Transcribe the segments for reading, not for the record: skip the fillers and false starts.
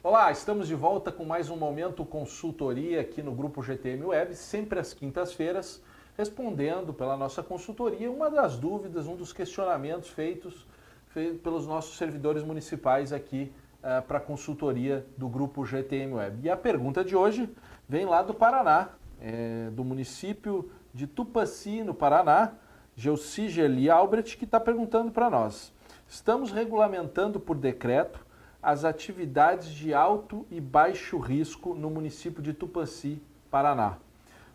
Olá, estamos de volta com mais um Momento Consultoria aqui no Grupo GTM Web, sempre às quintas-feiras, respondendo pela nossa consultoria uma das dúvidas, um dos questionamentos feitos pelos nossos servidores municipais aqui para a consultoria do Grupo GTM Web. E a pergunta de hoje vem lá do Paraná, do município de Tupaci, no Paraná, Geucigeli Albrecht, que está perguntando para nós. Estamos regulamentando por decreto as atividades de alto e baixo risco no município de Tupaci, Paraná.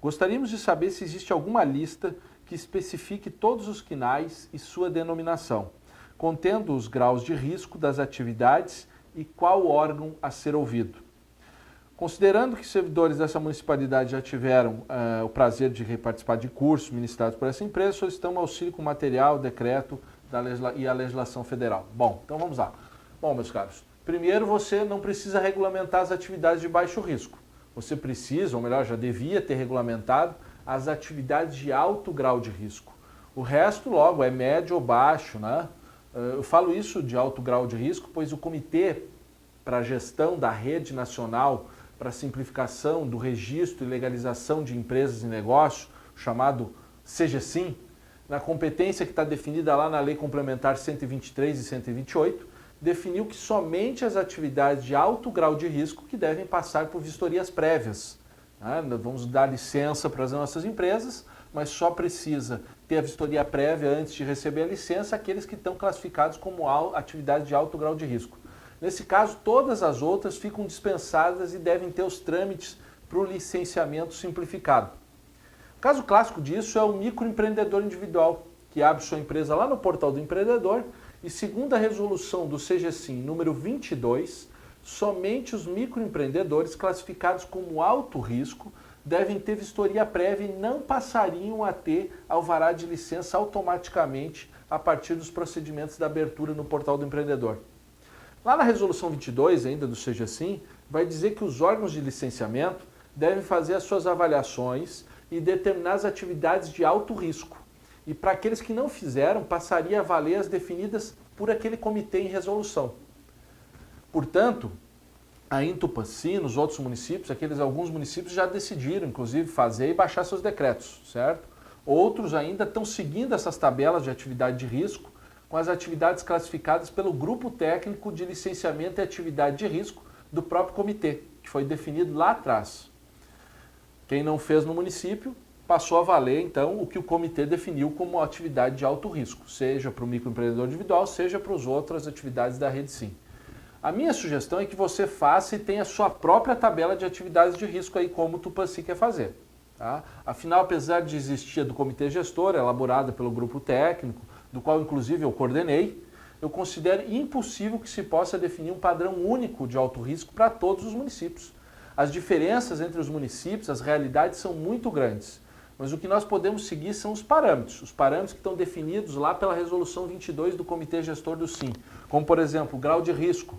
Gostaríamos de saber se existe alguma lista que especifique todos os quinais e sua denominação, contendo os graus de risco das atividades e qual órgão a ser ouvido. Considerando que servidores dessa municipalidade já tiveram o prazer de participar de cursos ministrados por essa empresa, solicitamos auxílio com material, decreto e a legislação federal. Bom, então vamos lá. Bom, meus caros, primeiro você não precisa regulamentar as atividades de baixo risco. Você precisa, ou melhor, já devia ter regulamentado as atividades de alto grau de risco. O resto, logo, é médio ou baixo, né? Eu falo isso de alto grau de risco, pois o Comitê para a Gestão da Rede Nacional para a Simplificação do Registro e Legalização de Empresas e Negócios, chamado CGSIM, na competência que está definida lá na Lei Complementar 123 e 128, definiu que somente as atividades de alto grau de risco que devem passar por vistorias prévias. Vamos dar licença para as nossas empresas, mas só precisa ter a vistoria prévia antes de receber a licença aqueles que estão classificados como atividades de alto grau de risco. Nesse caso, todas as outras ficam dispensadas e devem ter os trâmites para o licenciamento simplificado. O caso clássico disso é o microempreendedor individual, que abre sua empresa lá no portal do empreendedor e, segundo a resolução do CGSIM número 22, somente os microempreendedores classificados como alto risco devem ter vistoria prévia e não passariam a ter alvará de licença automaticamente a partir dos procedimentos da abertura no portal do empreendedor. Lá na resolução 22 ainda do CGSIM, vai dizer que os órgãos de licenciamento devem fazer as suas avaliações e determinar as atividades de alto risco. E para aqueles que não fizeram, passaria a valer as definidas por aquele comitê em resolução. Portanto, aí em Tupaci, nos outros municípios, alguns municípios já decidiram, inclusive, fazer e baixar seus decretos, certo? Outros ainda estão seguindo essas tabelas de atividade de risco com as atividades classificadas pelo Grupo Técnico de Licenciamento e Atividade de Risco do próprio comitê, que foi definido lá atrás. Quem não fez no município passou a valer, então, o que o comitê definiu como atividade de alto risco, seja para o microempreendedor individual, seja para as outras atividades da Rede Sim. A minha sugestão é que você faça e tenha a sua própria tabela de atividades de risco aí, como o Tupaci quer fazer. Tá? Afinal, apesar de existir a do comitê gestor, elaborada pelo grupo técnico, do qual inclusive eu coordenei, eu considero impossível que se possa definir um padrão único de alto risco para todos os municípios. As diferenças entre os municípios, as realidades são muito grandes. Mas o que nós podemos seguir são os parâmetros que estão definidos lá pela resolução 22 do Comitê Gestor do SIM, como, por exemplo, o grau de risco,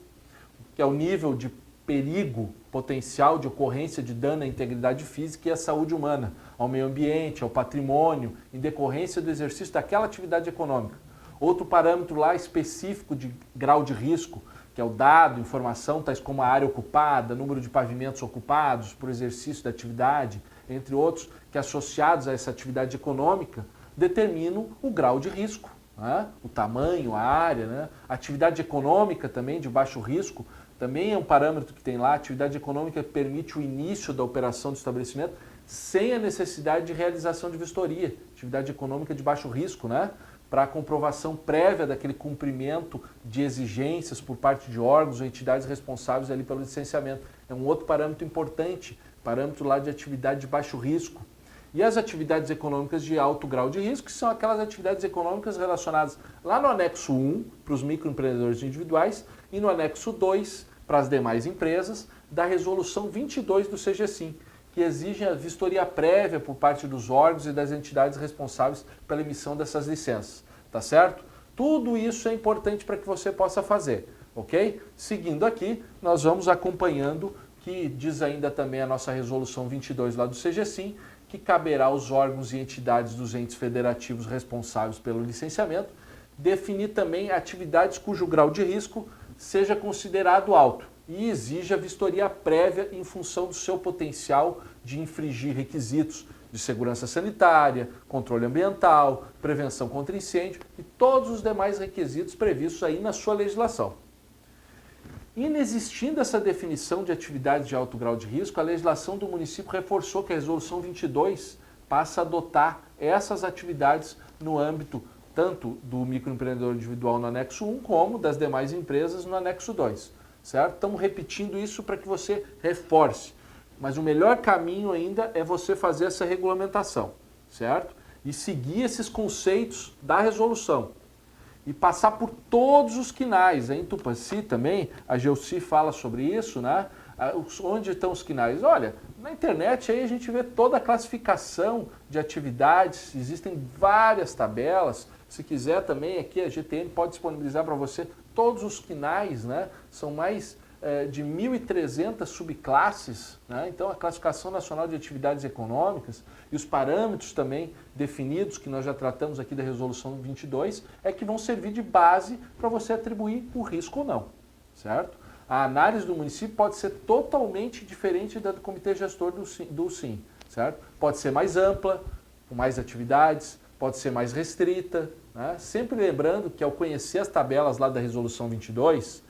que é o nível de perigo potencial de ocorrência de dano à integridade física e à saúde humana, ao meio ambiente, ao patrimônio, em decorrência do exercício daquela atividade econômica. Outro parâmetro lá específico de grau de risco, que é o dado, informação, tais como a área ocupada, número de pavimentos ocupados por exercício da atividade, entre outros, que associados a essa atividade econômica, determinam o grau de risco, né? O tamanho, a área, né? A atividade econômica também de baixo risco, também é um parâmetro que tem lá. A atividade econômica permite o início da operação do estabelecimento sem a necessidade de realização de vistoria. Atividade econômica de baixo risco, né? Para a comprovação prévia daquele cumprimento de exigências por parte de órgãos ou entidades responsáveis ali pelo licenciamento. É um outro parâmetro importante, parâmetro lá de atividade de baixo risco. E as atividades econômicas de alto grau de risco, que são aquelas atividades econômicas relacionadas lá no anexo 1, para os microempreendedores individuais, e no anexo 2, para as demais empresas, da resolução 22 do CGSIM, que exigem a vistoria prévia por parte dos órgãos e das entidades responsáveis pela emissão dessas licenças, tá certo? Tudo isso é importante para que você possa fazer, ok? Seguindo aqui, nós vamos acompanhando que diz ainda também a nossa resolução 22 lá do CGSIM, que caberá aos órgãos e entidades dos entes federativos responsáveis pelo licenciamento definir também atividades cujo grau de risco seja considerado alto e exija vistoria prévia em função do seu potencial de infringir requisitos de segurança sanitária, controle ambiental, prevenção contra incêndio e todos os demais requisitos previstos aí na sua legislação. Inexistindo essa definição de atividades de alto grau de risco, a legislação do município reforçou que a Resolução 22 passa a adotar essas atividades no âmbito tanto do microempreendedor individual no anexo 1, como das demais empresas no anexo 2, certo? Estamos repetindo isso para que você reforce, mas o melhor caminho ainda é você fazer essa regulamentação, certo? E seguir esses conceitos da resolução. E passar por todos os quinais. Em Tupanci também, a Gelsi fala sobre isso, né? Onde estão os quinais? Olha, na internet aí a gente vê toda a classificação de atividades, existem várias tabelas. Se quiser também, aqui a GTN pode disponibilizar para você todos os quinais, né? São mais de 1.300 subclasses, né? Então a Classificação Nacional de Atividades Econômicas e os parâmetros também definidos, que nós já tratamos aqui da Resolução 22, é que vão servir de base para você atribuir o risco ou não, certo? A análise do município pode ser totalmente diferente da do Comitê Gestor do SIM, certo? Pode ser mais ampla, com mais atividades, pode ser mais restrita, né? Sempre lembrando que ao conhecer as tabelas lá da Resolução 22,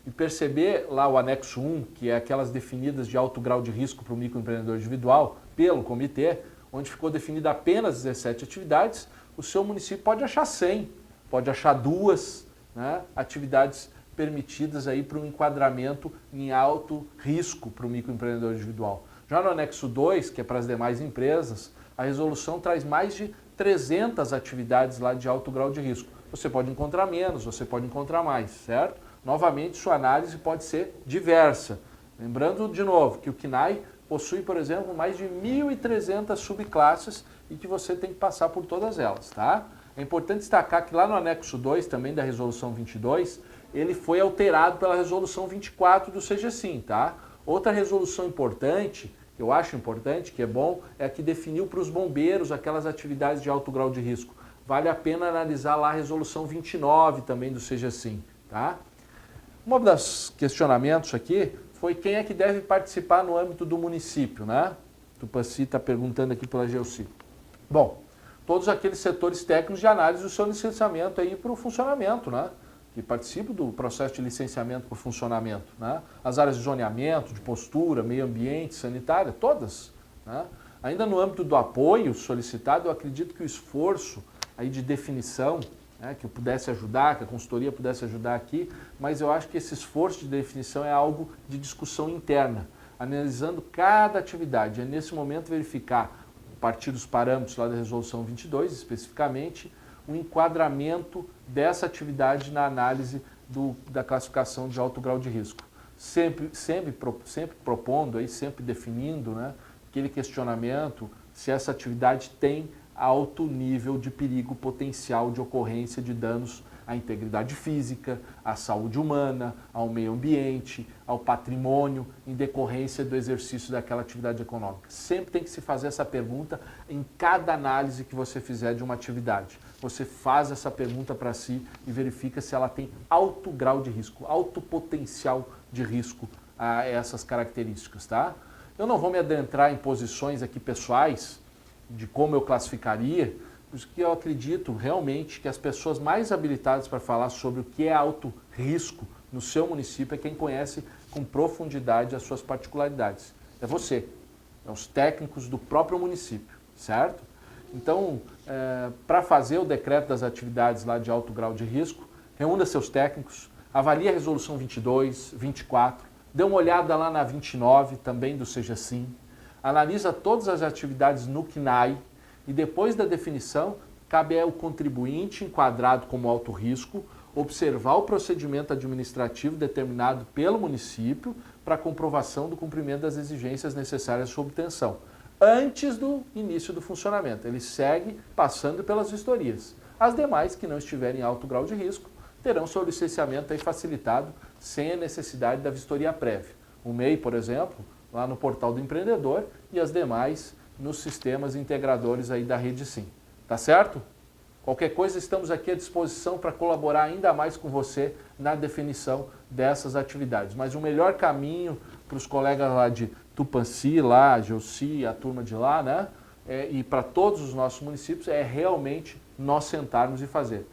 e perceber lá o anexo 1, que é aquelas definidas de alto grau de risco para o microempreendedor individual, pelo comitê, onde ficou definida apenas 17 atividades, o seu município pode achar 100, pode achar 2, né, atividades permitidas aí para um enquadramento em alto risco para o microempreendedor individual. Já no anexo 2, que é para as demais empresas, a resolução traz mais de 300 atividades lá de alto grau de risco. Você pode encontrar menos, você pode encontrar mais, certo? Novamente, sua análise pode ser diversa. Lembrando, de novo, que o CNAE possui, por exemplo, mais de 1.300 subclasses e que você tem que passar por todas elas, tá? É importante destacar que lá no anexo 2, também da Resolução 22, ele foi alterado pela Resolução 24 do CGSIM, tá? Outra resolução importante, que eu acho importante, que é bom, é a que definiu para os bombeiros aquelas atividades de alto grau de risco. Vale a pena analisar lá a Resolução 29 também do CGSIM, tá? Um dos questionamentos aqui foi quem é que deve participar no âmbito do município, né? Tupanci está perguntando aqui pela Gelsi. Bom, todos aqueles setores técnicos de análise do seu licenciamento aí para o funcionamento, né? Que participam do processo de licenciamento para o funcionamento, né? As áreas de zoneamento, de postura, meio ambiente, sanitária, todas, né? Ainda no âmbito do apoio solicitado, eu acredito que o esforço aí de definição, que eu pudesse ajudar, que a consultoria pudesse ajudar aqui, mas eu acho que esse esforço de definição é algo de discussão interna, analisando cada atividade. É nesse momento verificar, a partir dos parâmetros lá da Resolução 22, especificamente, o enquadramento dessa atividade na análise da classificação de alto grau de risco. Sempre propondo, aí, sempre definindo, né, aquele questionamento se essa atividade tem alto nível de perigo potencial de ocorrência de danos à integridade física, à saúde humana, ao meio ambiente, ao patrimônio, em decorrência do exercício daquela atividade econômica. Sempre tem que se fazer essa pergunta em cada análise que você fizer de uma atividade. Você faz essa pergunta para si e verifica se ela tem alto grau de risco, alto potencial de risco a essas características, tá? Eu não vou me adentrar em posições aqui pessoais, de como eu classificaria, porque eu acredito realmente que as pessoas mais habilitadas para falar sobre o que é alto risco no seu município é quem conhece com profundidade as suas particularidades. É você, é os técnicos do próprio município, certo? Então, para fazer o decreto das atividades lá de alto grau de risco, reúna seus técnicos, avalie a Resolução 22, 24, dê uma olhada lá na 29, também do CGSIM, analisa todas as atividades no CNAE e depois da definição, cabe ao contribuinte enquadrado como alto risco observar o procedimento administrativo determinado pelo município para comprovação do cumprimento das exigências necessárias à sua obtenção, antes do início do funcionamento. Ele segue passando pelas vistorias. As demais que não estiverem em alto grau de risco terão seu licenciamento aí facilitado sem a necessidade da vistoria prévia. o MEI, por exemplo, lá no portal do empreendedor e as demais nos sistemas integradores aí da Rede Sim. Tá certo? Qualquer coisa, estamos aqui à disposição para colaborar ainda mais com você na definição dessas atividades. Mas o melhor caminho para os colegas lá de Tupãssi, lá, Gelsi, a turma de lá, né? E para todos os nossos municípios, é realmente nós sentarmos e fazer.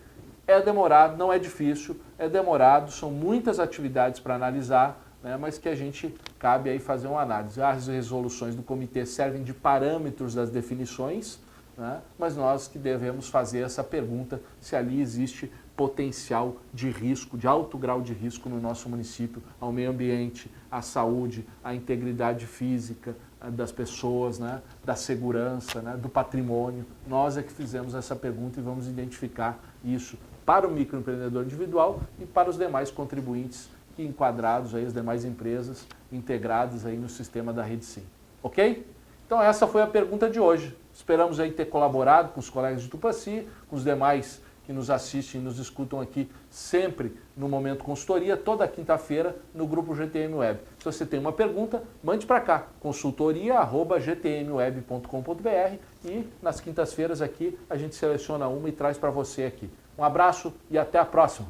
É demorado, não é difícil, é demorado, são muitas atividades para analisar, né, mas que a gente cabe aí fazer uma análise. As resoluções do comitê servem de parâmetros das definições, né, mas nós que devemos fazer essa pergunta se ali existe potencial de risco, de alto grau de risco no nosso município, ao meio ambiente, à saúde, à integridade física das pessoas, né, da segurança, né, do patrimônio. Nós é que fizemos essa pergunta e vamos identificar isso para o microempreendedor individual e para os demais contribuintes que enquadrados aí, as demais empresas integradas aí no sistema da Rede Sim. Ok? Então essa foi a pergunta de hoje. Esperamos aí ter colaborado com os colegas de Tupãssi, com os demais que nos assistem e nos escutam aqui sempre no Momento Consultoria, toda quinta-feira no grupo GTM Web. Se você tem uma pergunta, mande para cá, consultoria@gtmweb.com.br e nas quintas-feiras aqui a gente seleciona uma e traz para você aqui. Um abraço e até a próxima!